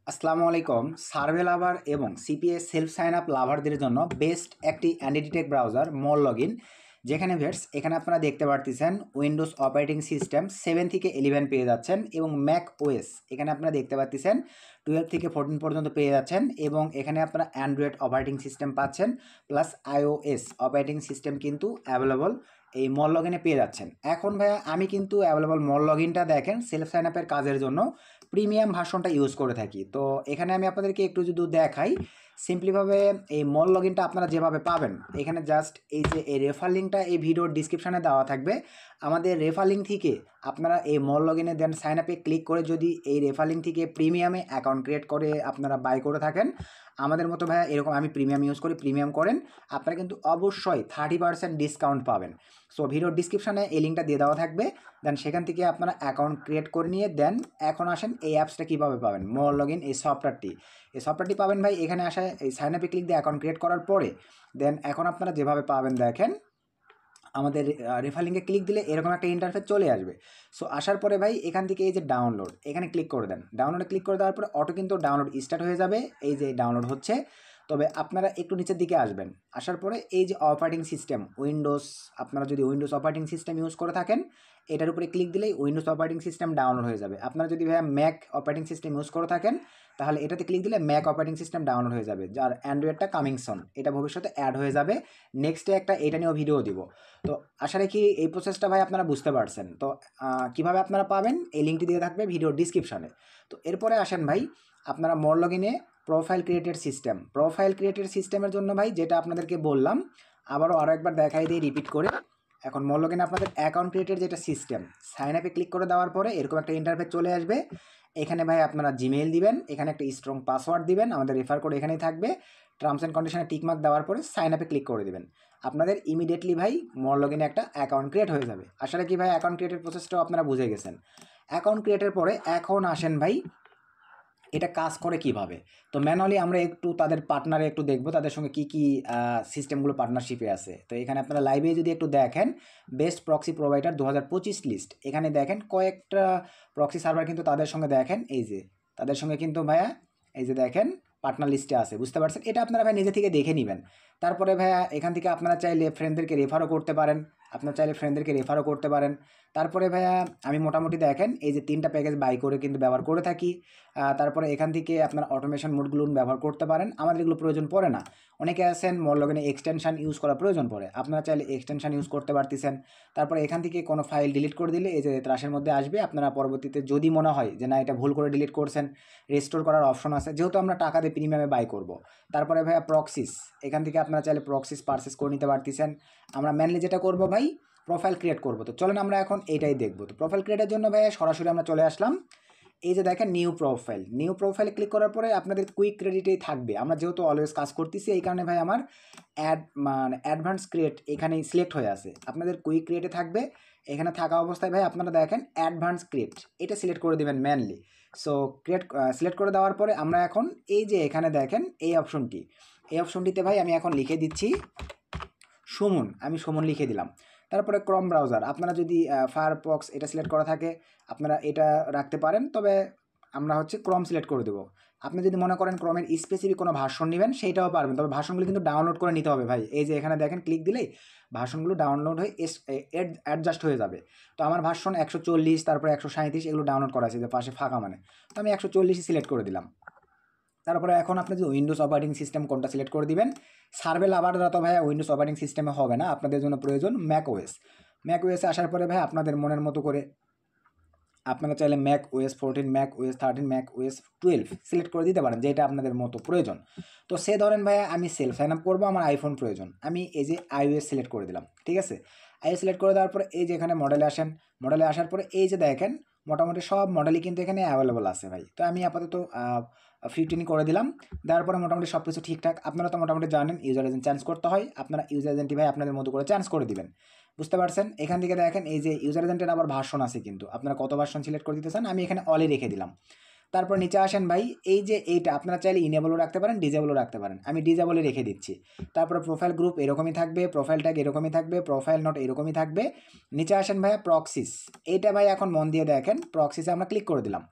আসসালামু আলাইকুম। সার্ভে লাভার এবং সিপিএ সেলফ সাইন আপ লাভারদের জন্য বেস্ট একটি অ্যান্টিটেক ব্রাউজার মল লগইন, যেখানে ভিউয়ার্স এখানে আপনারা দেখতে পারতেছেন উইন্ডোজ অপারেটিং সিস্টেম 7 থেকে 11 পেয়ে যাচ্ছেন এবং ম্যাক ওএস এখানে আপনারা দেখতে পাচ্ছেন 12 থেকে 14 পর্যন্ত পেয়ে যাচ্ছেন এবং এখানে আপনারা অ্যান্ড্রয়েড অপারেটিং সিস্টেম পাচ্ছেন প্লাস আইওএস অপারেটিং সিস্টেম কিন্তু অ্যাভেলেবল এই মল লগইনে পেয়ে যাচ্ছেন। এখন ভাইয়া আমি কিন্তু অ্যাভেলেবল মল লগইনটা দেখেন সেলফ সাইন আপের কাজের জন্য প্রিমিয়াম ভার্সনটা ইউজ করে থাকি। তো এখানে আমি আপনাদেরকে একটু যদি দেখাই সিম্পলিভাবে এই মল লগইনটা আপনারা যেভাবে পাবেন, এখানে জাস্ট এই যে এই রেফার লিঙ্কটা এই ভিডিওর ডিসক্রিপশানে দেওয়া থাকবে। আমাদের রেফার লিঙ্ক থেকে আপনারা এই মল লগইনে দেন সাইন আপে ক্লিক করে যদি এই রেফার লিঙ্ক থেকে প্রিমিয়ামে অ্যাকাউন্ট ক্রিয়েট করে আপনারা বাই করে থাকেন, আমাদের মতো ভাইয়া এরকম আমি প্রিমিয়াম ইউজ করি, প্রিমিয়াম করেন, আপনারা কিন্তু অবশ্যই 30% ডিসকাউন্ট পাবেন। সো ভিডিওর ডিসক্রিপশানে এই লিঙ্কটা দিয়ে দেওয়া থাকবে, দেন সেখান থেকে আপনারা অ্যাকাউন্ট ক্রিয়েট করে নিয়ে দেন এখন আসেন এই অ্যাপসটা কীভাবে পাবেন, মল লগইন এই সফটওয়্যারটি পাবেন ভাই। এখানে আসা এই সাইন আপে ক্লিক দিয়ে অ্যাকাউন্ট ক্রিয়েট করার পরে দেন এখন আপনারা যেভাবে পাবেন দেখেন আমাদের রেফার লিঙ্কে ক্লিক দিলে এরকম একটা ইন্টারফেস চলে আসবে। সো আসার পরে ভাই এখান থেকে এই যে ডাউনলোড এখানে ক্লিক করে দেন, ডাউনলোডে ক্লিক করে দেওয়ার পরে অটো কিন্তু ডাউনলোড স্টার্ট হয়ে যাবে। এই যে ডাউনলোড হচ্ছে, তবে আপনারা একটু নিচের দিকে আসবেন, আসার পরে এই যে অপারেটিং সিস্টেম উইন্ডোজ, আপনারা যদি উইন্ডোজ অপারেটিং সিস্টেম ইউজ করে থাকেন এটার উপরে ক্লিক দিলেই উইন্ডোজ অপারেটিং সিস্টেম ডাউনলোড হয়ে যাবে। আপনারা যদি ভাইয়া ম্যাক অপারেটিং সিস্টেম ইউজ করে থাকেন তাহলে এটাতে ক্লিক দিলে ম্যাক অপারেটিং সিস্টেম ডাউনলোড হয়ে যাবে, যার অ্যান্ড্রয়েডটা কামিং সন, এটা ভবিষ্যতে অ্যাড হয়ে যাবে। নেক্সটে একটা এটা নিয়েও ভিডিও দিব। তো আশা রাখি এই প্রসেসটা ভাই আপনারা বুঝতে পারছেন। তো কীভাবে আপনারা পাবেন এই লিঙ্কটি দিয়ে থাকবে ভিডিওর ডিসক্রিপশানে। তো এরপরে আসেন ভাই আপনারা মল লগইনে প্রোফাইল ক্রিয়েটেড সিস্টেমের জন্য ভাই যেটা আপনাদেরকে বললাম আরও একবার দেখাই দিই রিপিট করে। এখন মল লগইনে আপনাদের অ্যাকাউন্ট ক্রিয়েটেড যেটা সিস্টেম, সাইন আপে ক্লিক করে দেওয়ার পরে এরকম একটা ইন্টারফেস চলে আসবে। এখানে ভাই আপনারা জিমেইল দিবেন, এখানে একটা স্ট্রং পাসওয়ার্ড দিবেন, আমাদের রেফার কোড এখানেই থাকবে, টার্মস অ্যান্ড কন্ডিশনে টিকমার্ক দেওয়ার পরে সাইন আপে ক্লিক করে দেবেন। আপনাদের ইমিডিয়েটলি ভাই মল লগইনে একটা অ্যাকাউন্ট ক্রিয়েট হয়ে যাবে। আসলে কি ভাই অ্যাকাউন্ট ক্রিয়েটের প্রসেসটাও আপনারা বুঝে গেছেন। অ্যাকাউন্ট ক্রিয়েটের পরে এখন আসেন ভাই এটা কাজ করে কিভাবে। তো ম্যানুয়ালি আমরা একটু তাদের পার্টনারে একটু দেখবো তাদের সঙ্গে কী কী সিস্টেমগুলো পার্টনারশিপে আছে। তো এখানে আপনারা লাইভে যদি একটু দেখেন বেস্ট প্রক্সি প্রোভাইডার 2025 লিস্ট, এখানে দেখেন কয়েকটা প্রক্সি সার্ভার কিন্তু তাদের সঙ্গে দেখেন এই যে তাদের সঙ্গে কিন্তু ভাইয়া এই যে দেখেন পার্টনার লিস্টে আছে, বুঝতে পারছেন। এটা আপনারা ভাই নিজে থেকে দেখে নেবেন। তারপরে ভাইয়া এখান থেকে আপনারা চাইলে ফ্রেন্ডদেরকে রেফারও করতে পারেন, তারপরে ভাইয়া আমি মোটামুটি দেখেন এই যে 3টা প্যাকেজ বাই করে কিন্তু ব্যবহার করে থাকি। তারপরে এখান থেকে আপনার অটোমেশন মোডগুলো ব্যবহার করতে পারেন, আমাদের এগুলো প্রয়োজন পড়ে না। অনেকে আছেন মল লগইনে এক্সটেনশন ইউজ করা প্রয়োজন পড়ে, আপনারা চাইলে এক্সটেনশন ইউজ করতে পারতেছেন। তারপরে এখান থেকে কোনো ফাইল ডিলিট করে দিলে এই যে ত্রাসের মধ্যে আসবে, আপনারা পরবর্তীতে যদি মনে হয় যে না এটা ভুল করে ডিলিট করছেন রেস্টোর করার অপশন আছে, যেহেতু আমরা টাকা দিয়ে প্রিমিয়ামে বাই করব। তারপরে ভাইয়া প্রক্সিস, এখান থেকে আপনারা চাইলে প্রক্সিস পারচেস করে নিতে পারতেছেন। আমরা মেনলি যেটা করব ভাই প্রোফাইল ক্রিয়েট করব। তো চলেন আমরা এখন এইটাই দেখব। তো প্রোফাইল ক্রিয়েটের জন্য ভাই সরাসরি আমরা চলে আসলাম, এই যে দেখেন নিউ প্রোফাইল ক্লিক করার পরে আপনাদের কুইক ক্রেডিটেই থাকবে। আমরা যেহেতু অলওয়েজ কাজ করতেছি এই কারণে ভাই আমার অ্যাডভান্স ক্রিয়েট এখানেই সিলেক্ট হয়ে আছে, আপনাদের কুইক ক্রিয়েটে থাকবে। এখানে থাকা অবস্থায় ভাই আপনারা দেখেন অ্যাডভান্স ক্রিয়েট এটা সিলেক্ট করে দেবেন মেনলি। সো সিলেক্ট করে দেওয়ার পরে আমরা এখন এই যে এখানে দেখেন এই অপশনটিতে ভাই আমি এখন লিখে দিচ্ছি সুমন, আমি সুমন লিখে দিলাম। তারপরে ক্রম ব্রাউজার, আপনারা যদি ফায়ারফক্স এটা সিলেক্ট করা থাকে আপনারা এটা রাখতে পারেন, তবে আমরা ক্রম সিলেক্ট করে দেবো। আপনি যদি মনে করেন ক্রমের স্পেসিফিক কোনো ভার্সন নেবেন সেইটাও পারবেন, তবে ভার্সনগুলো কিন্তু ডাউনলোড করে নিতে হবে ভাই। এই যে এখানে দেখেন ক্লিক দিলেই ভার্সনগুলো ডাউনলোড হয়ে অ্যাডজাস্ট হয়ে যাবে। তো আমার ভার্সন 140, তারপরে 137 এগুলো ডাউনলোড করা আছে যে পাশে ফাঁকা, মানে তো আমি 140 সিলেক্ট করে দিলাম। তারপরে এখন আপনি যদি উইন্ডোজ অপারেটিং সিস্টেম কোনটা সিলেক্ট করে দিবেন, সার্ভে লাভাররা তো ভাইয়া উইন্ডোজ অপারেটিং সিস্টেমে হবে না, আপনাদের জন্য প্রয়োজন ম্যাক ওএসে আসার পরে ভাই আপনাদের মনের মতো করে আপনারা চাইলে Mac OS 14, Mac OS 13, Mac OS 12 select করে দিতে পারেন যেটা আপনাদের মতো প্রয়োজন। তো সে ধরেন ভাইয়া আমি সেলফ সাইন আপ করবো, আমার আইফোন প্রয়োজন, আমি এই যে iOS সিলেক্ট করে দিলাম, ঠিক আছে। iOS সিলেক্ট করে দেওয়ার পরে এই যে এখানে মডেলে আসার পরে এই যে দেখেন মোটামুটি সব মডেলই কিন্তু এখানে অ্যাভেলেবল আছে ভাই। তো আমি আপাতত 15 করে দিলাম, দেওয়ার পরে মোটামুটি সব কিছু ঠিকঠাক। আপনারা তো মোটামুটি জানেন ইউজার এজেন্ট চেঞ্জ করতে হয়, আপনারা ইউজার এজেন্টটি ভাই আপনাদের মতো করে চেঞ্জ করে দিবেন, বুঝতে পারছেন। এখান থেকে দেখেন এই যে ইউজার এজেন্টের আবার ভার্সন আছে, কিন্তু আপনারা কত ভার্সন সিলেক্ট করে দিতে চান আমি এখানে অলে রেখে দিলাম। তারপর নিচে আসেন ভাই, এই যে এইটা আপনারা চাইলে ইনেবলও রাখতে পারেন, ডিজেবলও রাখতে পারেন, আমি ডিজেবলে রেখে দিচ্ছি। তারপরে প্রোফাইল গ্রুপ এরকমই থাকবে, প্রোফাইল ট্যাগ এরকমই থাকবে, প্রোফাইল নোট এরকমই থাকবে। নিচে আসেন ভাইয়া প্রক্সিস, এইটা ভাই এখন মন দিয়ে দেখেন প্রক্সিসে আমরা ক্লিক করে দিলাম।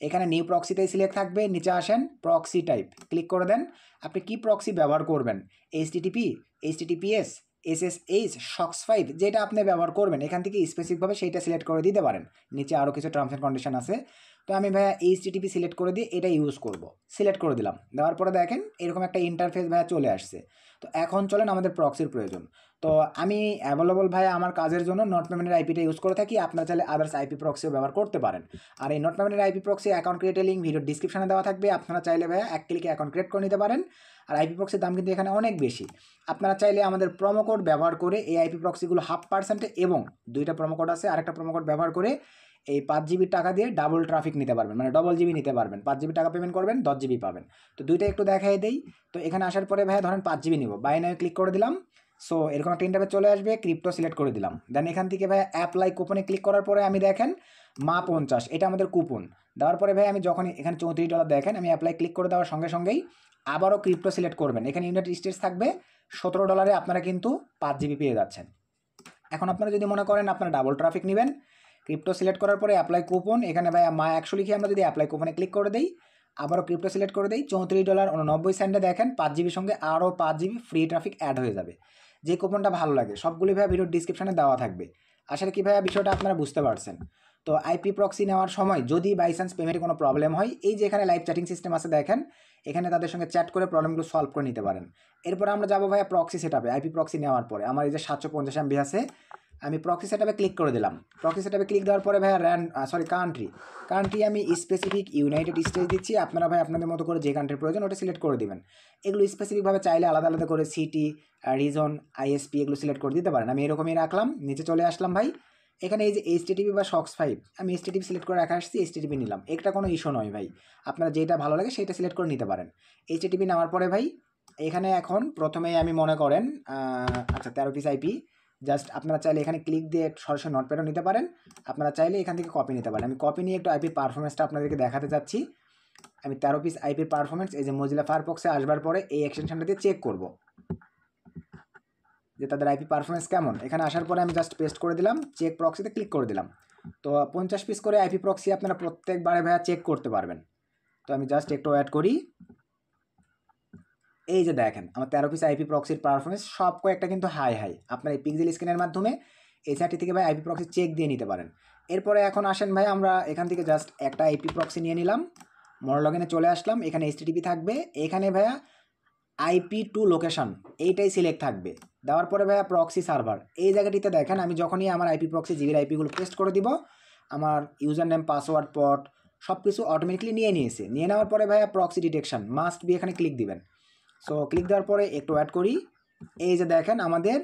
এখানে নিউ প্রক্সিতেই সিলেক্ট থাকবে, নিচে আসেন প্রক্সি টাইপ ক্লিক করে দেন। আপনি কি প্রক্সি ব্যবহার করবেন, এইচটিটিপি, এইচটিটিপিএস, এসএসএইচ, SOX5, যেটা আপনি ব্যবহার করবেন এখান থেকে স্পেসিফিকভাবে সেইটা সিলেক্ট করে দিতে পারেন। নিচে আরও কিছু টার্মস অ্যান্ড কন্ডিশন আছে। তো আমি ভাইয়া এইচটিটিপি সিলেক্ট করে দিয়ে এটা ইউজ করব, সিলেক্ট করে দিলাম। দেওয়ার পরে দেখেন এরকম একটা ইন্টারফেস ভাইয়া চলে আসছে। তো এখন চলেন আমাদের প্রক্সির প্রয়োজন। তো আমি অ্যাভেলেবল ভাইয়া আমার কাজের জন্য নট পেমেন্টের আইপিটা ইউজ করে থাকি, আপনারা চাইলে আদার্স আইপি প্রক্সিও ব্যবহার করতে পারেন। আর এই নট পেমেন্টের আইপি প্রক্সি অ্যাকাউন্ট ক্রিয়েটের লিঙ্ক ভিডিও ডিসক্রিপশনে দেওয়া থাকবে, আপনারা চাইলে ভাইয়া এক ক্লিকে অ্যাকাউন্ট ক্রিয়েট করে নিতে পারেন। আর আইপি প্রক্সির দাম কিন্তু এখানে অনেক বেশি। আপনারা চাইলে আমাদের প্রোমো কোড ব্যবহার করে এই আইপি প্রক্সিগুলো 0.5% এবং 2টা প্রোমো কোড আছে, আরেকটা প্রোমো কোড ব্যবহার করে এই 5 জিবি টাকা দিয়ে ডাবল ট্রাফিক নিতে পারবেন, মানে ডবল জিবি নিতে পারবেন। 5 জিবি টাকা পেমেন্ট করবেন, 10 জিবি পাবেন। তো দুইটা একটু দেখাই দেই। তো এখানে আসার পরে ভাইয়া ধরেন 5 জিবি নিব, বাই নাও ক্লিক করে দিলাম। সো এরকম একটা ইন্টারফেস চলে আসবে, ক্রিপ্টো সিলেক্ট করে দিলাম। দেন এখান থেকে ভাইয়া অ্যাপ্লাই কুপনে ক্লিক করার পরে আমি দেখেন মা 50, এটা আমাদের কুপন দেওয়ার পরে ভাই আমি যখন এখানে $34 দেখেন, আমি অ্যাপ্লাই ক্লিক করে দেওয়ার সঙ্গে সঙ্গেই আবারও ক্রিপ্টো সিলেক্ট করবেন। এখানে ইউনাইটেড স্টেটস থাকবে, $17 আপনারা কিন্তু 5 জিবি পেয়ে যাচ্ছেন। এখন আপনারা যদি মনে করেন আপনারা ডাবল ট্রাফিক নেবেন, ক্রিপ্টো সিলেক্ট করার পরে অ্যাপ্লাই কুপন, এখানে ভাই মা 100 লিখে আমরা যদি অ্যাপ্লাই কুপনে ক্লিক করে দিই, আবারও ক্রিপ্টো সিলেক্ট করে দিই, $34.89 দেখেন 5 জিবির সঙ্গে আরও 5 জিবি ফ্রি ট্রাফিক অ্যাড হয়ে যাবে। যে কুপনটা ভালো লাগে সবগুলি ভাইয়া ভিডিওর ডিসক্রিপশনে দেওয়া থাকবে। আসলে কি ভাইয়া বিষয়টা আপনারা বুঝতে পারছেন? তো আইপি প্রক্সি নেওয়ার সময় যদি বাই চান্স পেমেন্টে কোনো প্রবলেম হয়, এই যে এখানে লাইভ চ্যাটিং সিস্টেম আছে দেখেন, এখানে তাদের সঙ্গে চ্যাট করে প্রবলেমগুলো সলভ করে নিতে পারেন। এরপর আমরা যাবো ভাইয়া প্রক্সি সেটআপে। আইপি প্রক্সি নেওয়ার পরে আমার এই যে 750 MB আছে, আমি প্রক্সি সেটআপে ক্লিক করে দিলাম। প্রক্সি সেটআপে ক্লিক দেওয়ার পরে ভাইয়া কান্ট্রি আমি স্পেসিফিক ইউনাইটেড স্টেটস দিচ্ছি। আপনারা ভাই আপনাদের মতো করে যে কান্ট্রির প্রয়োজন ওটা সিলেক্ট করে দিবেন। এগুলো স্পেসিফিকভাবে চাইলে আলাদা আলাদা করে সিটি, রিজন, আইএসপি এগুলো সিলেক্ট করে দিতে পারেন। আমি এরকমই রাখলাম, নিচে চলে আসলাম ভাই। এখানে এই যে এইচটিটিপি বা SOX5, আমি এইচটিটিপি সিলেক্ট করে রাখা আসছি, এইচটিটিপি নিলাম। এটা কোনো ইস্যু নয় ভাই, আপনারা যেটা ভালো লাগে সেটা সিলেক্ট করে নিতে পারেন। এইচটিটিপি নেওয়ার পরে ভাই এখানে এখন প্রথমে আমি মনে করেন আচ্ছা 13 পিস আইপি, জাস্ট আপনারা চাইলে এখানে ক্লিক দিয়ে সরাসরি নোটপ্যাডও নিতে পারেন, আপনারা চাইলে এখান থেকে কপি নিতে পারেন। আমি কপি নিয়ে একটু আইপির পারফরমেন্সটা আপনাদেরকে দেখাতে চাচ্ছি। আমি 13 পিস আইপির পারফরমেন্স এই যে মজিলা ফায়ারফক্সে আসবার পরে এই এক্সটেনশনটা দিয়ে চেক করব যে তাদের আইপি পারফরমেন্স কেমন। এখানে আসার পরে আমি জাস্ট পেস্ট করে দিলাম, চেক প্রক্সিতে ক্লিক করে দিলাম। তো 50 পিস করে আইপি প্রক্সি আপনারা প্রত্যেকবারে ভাইয়া চেক করতে পারবেন। তো আমি জাস্ট একটু অ্যাড করি। এই যে দেখেন আমার 13 পিস আইপি প্রক্সির পারফরমেন্স সব কয়েকটা কিন্তু হাই। আপনার এই পিক্সেল স্ক্যানের মাধ্যমে এই সাইটটি থেকে ভাই আইপি প্রক্সি চেক দিয়ে নিতে পারেন। এরপরে এখন আসেন ভাই আমরা এখান থেকে জাস্ট একটা আইপি প্রক্সি নিয়ে নিলাম, মোর লগইনে চলে আসলাম। এখানে এইচটিটিপি থাকবে, এখানে ভাইয়া IP2 লোকেশন এইটাই সিলেক্ট থাকবে। দেওয়ার পরে ভাইয়া প্রক্সি সার্ভার এই জায়গাটিতে দেখেন আমি যখনই আমার আইপি প্রক্সি জিবির আইপিগুলো পেস্ট করে দিব, আমার ইউজার নেম, পাসওয়ার্ড, পট সব কিছু অটোমেটিকলি নিয়ে নেওয়ার পরে ভাইয়া প্রক্সি ডিটেকশন মাস্ট বি এখানে ক্লিক দিবেন। সো ক্লিক দেওয়ার পরে একটু অ্যাড করি, এই যে দেখেন আমাদের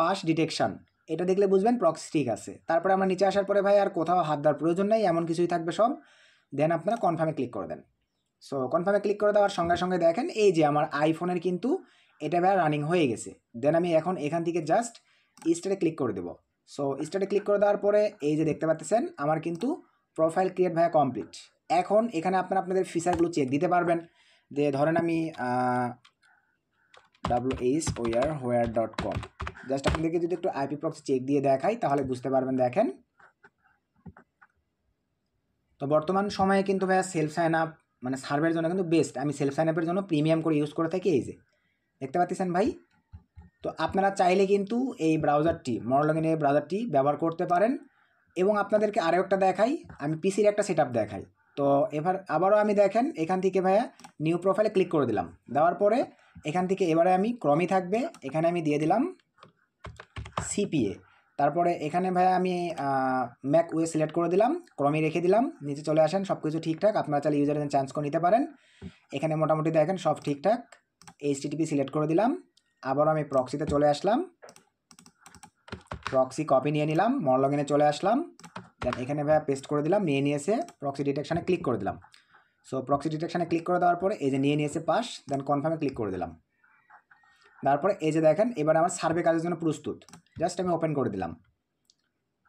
পাস ডিটেকশন, এটা দেখলে বুঝবেন প্রক্সি ঠিক আছে। তারপরে আমরা নিচে আসার পরে ভাই আর কোথাও হাত দেওয়ার প্রয়োজন নেই, এমন কিছুই থাকবে সব। দেন আপনারা কনফার্মে ক্লিক করে দেন। সো কনফার্মে ক্লিক করে দেওয়ার সঙ্গে সঙ্গে দেখেন এই যে আমার আইফোনের কিন্তু এটা ভাই রানিং হয়ে গেছে। দেন আমি এখন এখান থেকে জাস্ট স্টার্টে ক্লিক করে দেবো। সো স্টার্টে ক্লিক করে দেওয়ার পরে এই যে দেখতে পাচ্ছেন আমার কিন্তু প্রোফাইল ক্রিয়েট ভাইয়া কমপ্লিট। এখন এখানে আপনারা আপনাদের ফিচারগুলো চেক দিতে পারবেন। যে ধরেন আমি whoer.com জাস্ট আপনাদেরকে যদি একটু আইপি প্রক্সি চেক দিয়ে দেখাই তাহলে বুঝতে পারবেন। দেখেন তো বর্তমান সময়ে কিন্তু ভাইয়া সেলফ সাইন আপ মানে সার্ভের জন্য কিন্তু বেস্ট। আমি সেলফ সাইন আপের জন্য প্রিমিয়াম করে ইউজ করে থাকি, এই যে দেখতে পাচ্ছেন ভাই। তো আপনারা চাইলে কিন্তু এই ব্রাউজারটি মরলগিন এই ব্রাউজারটি ব্যবহার করতে পারেন। এবং আপনাদেরকে আরও একটা দেখাই, আমি পিসির একটা সেট আপ দেখাই। তো এবার আবারও আমি দেখেন এখান থেকে ভাইয়া নিউ প্রোফাইলে ক্লিক করে দিলাম। দেওয়ার পরে এখান থেকে এবারে আমি ক্রমই থাকবে, এখানে আমি দিয়ে দিলাম সিপিএ। তারপরে এখানে ভাইয়া আমি ম্যাক ওএস সিলেক্ট করে দিলাম, ক্রমই রেখে দিলাম। নিচে চলে আসেন, সব কিছু ঠিকঠাক, আপনারা চাইলে ইউজার চেঞ্জ করে নিতে পারেন। এখানে মোটামুটি দেখেন সব ঠিকঠাক। এইচটিটিপি সিলেক্ট করে দিলাম, আবারও আমি প্রক্সিতে চলে আসলাম, প্রক্সি কপি নিয়ে নিলাম, মরলগিনে চলে আসলাম। দেন এখানে ভাইয়া পেস্ট করে দিলাম, নিয়েছে প্রক্সি ডিটেকশানে ক্লিক করে দিলাম। সো প্রক্সি ডিটেকশানে ক্লিক করে দেওয়ার পরে এই যে নিয়েছে পাস, দেন কনফার্মে ক্লিক করে দিলাম। তারপরে এই যে দেখেন এবার আমার সার্ভে কাজের জন্য প্রস্তুত, জাস্ট আমি ওপেন করে দিলাম।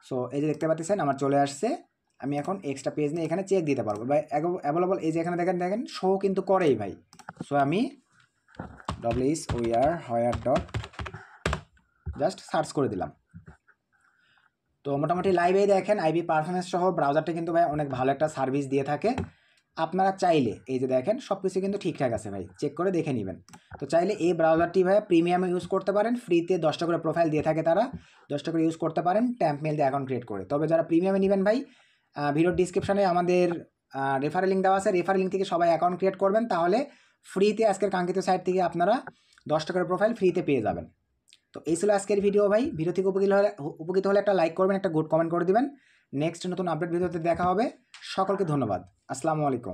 সো এই যে দেখতে পাচ্ছেন আমার চলে আসছে। আমি এখন এক্সট্রা পেজ নিয়ে এখানে চেক দিতে পারবো ভাই, অ্যাভেলেবল এই যে এখানে দেখেন শো কিন্তু করেই ভাই। সো আমি whoer.com জাস্ট সার্চ করে দিলাম। তো মোটামুটি লাইভেই দেখেন আইপি পারফরমেন্স সহ ব্রাউজারটা কিন্তু ভাই অনেক ভালো একটা সার্ভিস দিয়ে থাকে। আপনারা চাইলে এই যে দেখেন সব কিছু কিন্তু ঠিকঠাক আছে ভাই, চেক করে দেখে নেবেন। তো চাইলে এই ব্রাউজারটি ভাই প্রিমিয়ামে ইউজ করতে পারেন, ফ্রিতে 10টা করে প্রোফাইল দিয়ে থাকে তারা, 10টা করে ইউজ করতে পারেন ট্যাম্প মেল দিয়ে অ্যাকাউন্ট ক্রিয়েট করে। তবে যারা প্রিমিয়ামে নেবেন ভাই, ভিডিওর ডিসক্রিপশনে আমাদের রেফারেল লিঙ্ক দেওয়া আছে, রেফারেল লিঙ্ক থেকে সবাই অ্যাকাউন্ট ক্রিয়েট করবেন, তাহলে ফ্রিতে আজকের কাঙ্ক্ষিত সাইট থেকে আপনারা 10টা করে প্রোফাইল ফ্রিতে পেয়ে যাবেন। তো এই ছিল আজকের ভিডিও ভাই। ভিডিও থেকে উপকৃত হলে একটা লাইক করবেন, একটা গুড কমেন্ট করে দিবেন। নেক্সট নতুন আপডেট ভিডিওতে দেখা হবে। সকলকে ধন্যবাদ। আসসালামু আলাইকুম।